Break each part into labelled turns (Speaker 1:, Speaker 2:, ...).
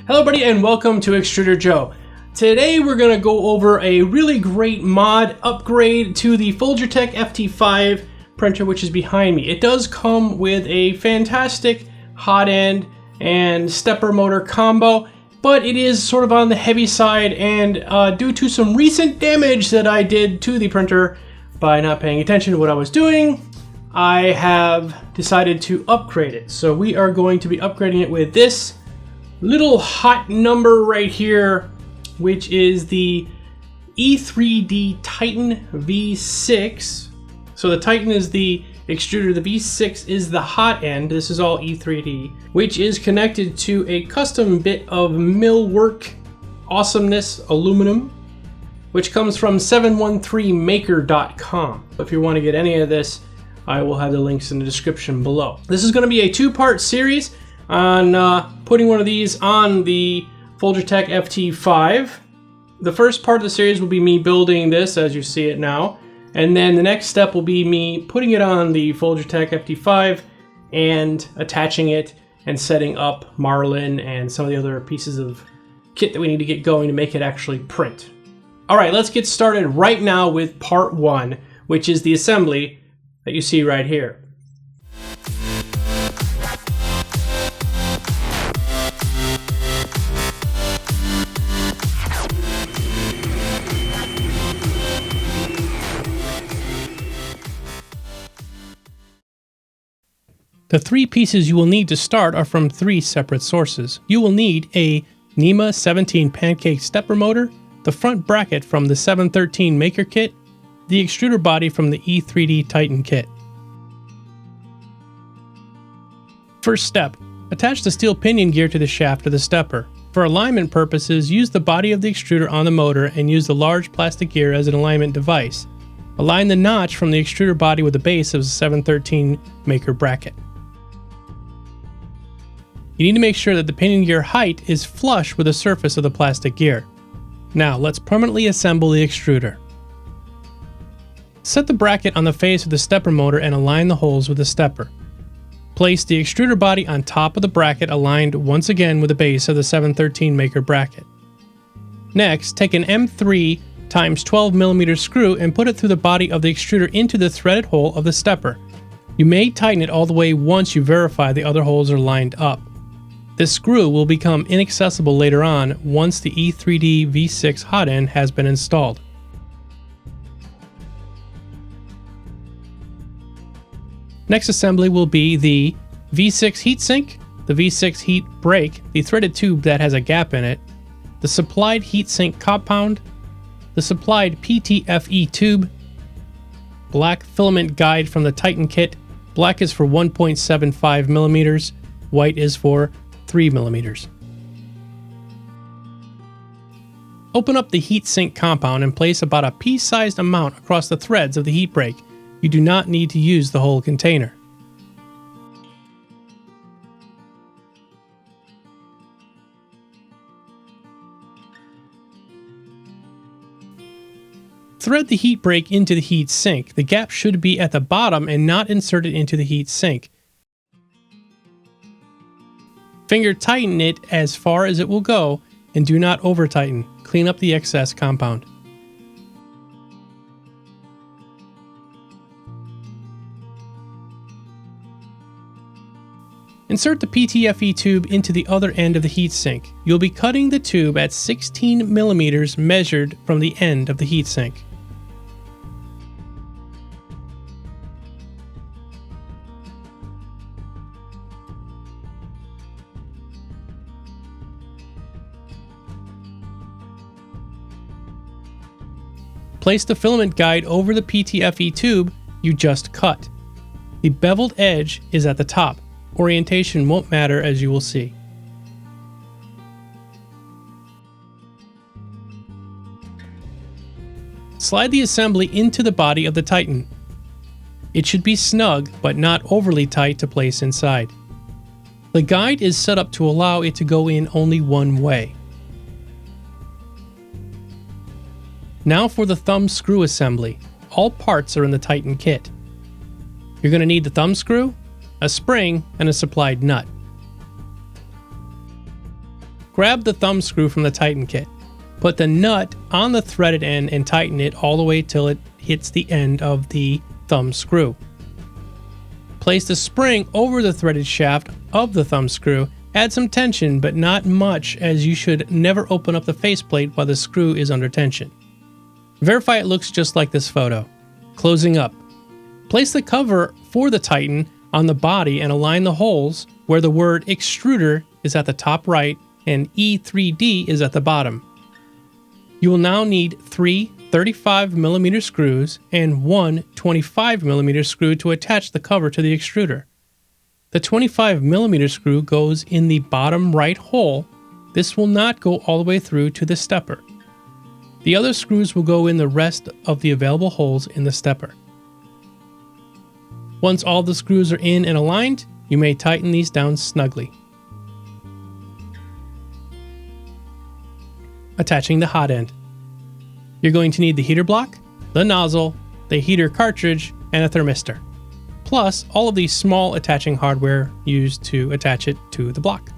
Speaker 1: Hello everybody and welcome to Extruder Joe. Today we're going to go over a really great mod upgrade to the Folgertech FT5 printer, which is behind me. It does come with a fantastic hot end and stepper motor combo, but it is sort of on the heavy side, and due to some recent damage that I did to the printer by not paying attention to what I was doing, I have decided to upgrade it. So we are going to be upgrading it with this little hot number right here, which is the E3D Titan V6. So the Titan is the extruder, the V6 is the hot end. This is all E3D, which is connected to a custom bit of millwork awesomeness aluminum, which comes from 713Maker.com. If you want to get any of this, I will have the links in the description below. This is going to be a two-part series on putting one of these on the Folgertech FT5. The first part of the series will be me building this as you see it now, and then the next step will be me putting it on the Folgertech FT5 and attaching it and setting up Marlin and some of the other pieces of kit that we need to get going to make it actually print. Alright, let's get started right now with part one, which is the assembly that you see right here. The three pieces you will need to start are from three separate sources. You will need a Nema 17 pancake stepper motor, the front bracket from the 713Maker kit, the extruder body from the E3D Titan kit. First step, attach the steel pinion gear to the shaft of the stepper. For alignment purposes, use the body of the extruder on the motor and use the large plastic gear as an alignment device. Align the notch from the extruder body with the base of the 713Maker bracket. You need to make sure that the pinion gear height is flush with the surface of the plastic gear. Now let's permanently assemble the extruder. Set the bracket on the face of the stepper motor and align the holes with the stepper. Place the extruder body on top of the bracket, aligned once again with the base of the 713Maker bracket. Next, take an M3 x 12mm screw and put it through the body of the extruder into the threaded hole of the stepper. You may tighten it all the way once you verify the other holes are lined up. This screw will become inaccessible later on once the E3D V6 hot end has been installed. Next assembly will be the V6 heatsink, the V6 heat break, the threaded tube that has a gap in it, the supplied heatsink compound, the supplied PTFE tube, black filament guide from the Titan kit. Black is for 1.75mm, white is for 3mm. Open up the heatsink compound and place about a pea-sized amount across the threads of the heat break. You do not need to use the whole container. Thread the heat break into the heat sink. The gap should be at the bottom and not inserted into the heat sink. Finger tighten it as far as it will go and do not over tighten. Clean up the excess compound. Insert the PTFE tube into the other end of the heatsink. You'll be cutting the tube at 16mm measured from the end of the heatsink. Place the filament guide over the PTFE tube you just cut. The beveled edge is at the top. Orientation won't matter, as you will see. Slide the assembly into the body of the Titan. It should be snug, but not overly tight to place inside. The guide is set up to allow it to go in only one way. Now for the thumb screw assembly. All parts are in the Titan kit. You're going to need the thumb screw, a spring, and a supplied nut. grab the thumb screw from the Titan kit. Put the nut on the threaded end and tighten it all the way till it hits the end of the thumb screw. Place the spring over the threaded shaft of the thumb screw. Add some tension, but not much, as you should never open up the faceplate while the screw is under tension. Verify it looks just like this photo. Closing up. Place the cover for the Titan on the body and align the holes where the word Extruder is at the top right and E3D is at the bottom. You will now need 3 35mm screws and 1 25mm screw to attach the cover to the extruder. The 25mm screw goes in the bottom right hole. This will not go all the way through to the stepper. The other screws will go in the rest of the available holes in the stepper. Once all the screws are in and aligned, you may tighten these down snugly. Attaching the hot end. You're going to need the heater block, the nozzle, the heater cartridge, and a thermistor, plus all of the small attaching hardware used to attach it to the block.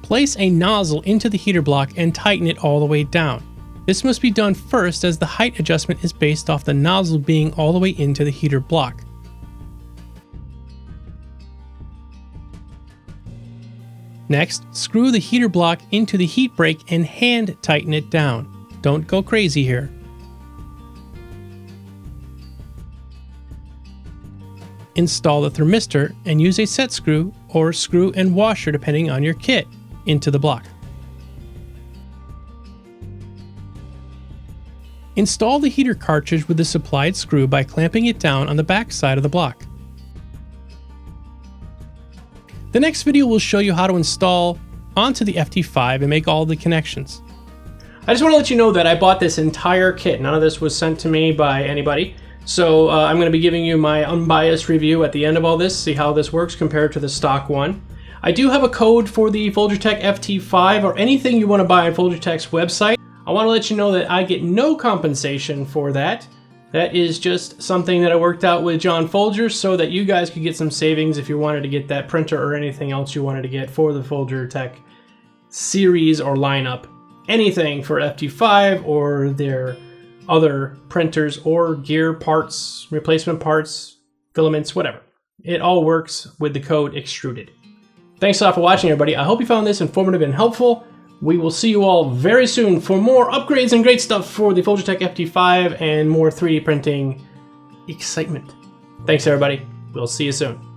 Speaker 1: Place a nozzle into the heater block and tighten it all the way down. This must be done first, as the height adjustment is based off the nozzle being all the way into the heater block. Next, screw the heater block into the heat break and hand tighten it down. Don't go crazy here. Install the thermistor and use a set screw or screw and washer depending on your kit into the block. Install the heater cartridge with the supplied screw by clamping it down on the back side of the block. The next video will show you how to install onto the FT5 and make all the connections. I just want to let you know that I bought this entire kit. None of this was sent to me by anybody. So I'm going to be giving you my unbiased review at the end of all this, see how this works compared to the stock one. I do have a code for the Folgertech FT5 or anything you want to buy on Folgertech's website. I want to let you know that I get no compensation for that. That is just something that I worked out with John Folger so that you guys could get some savings if you wanted to get that printer or anything else you wanted to get for the Folgertech series or lineup. Anything for FT5 or their other printers or gear parts, replacement parts, filaments, whatever. It all works with the code EXTRUDED. Thanks a lot for watching, everybody. I hope you found this informative and helpful. We will see you all very soon for more upgrades and great stuff for the Folgertech FT5 and more 3D printing excitement. Thanks, everybody. We'll see you soon.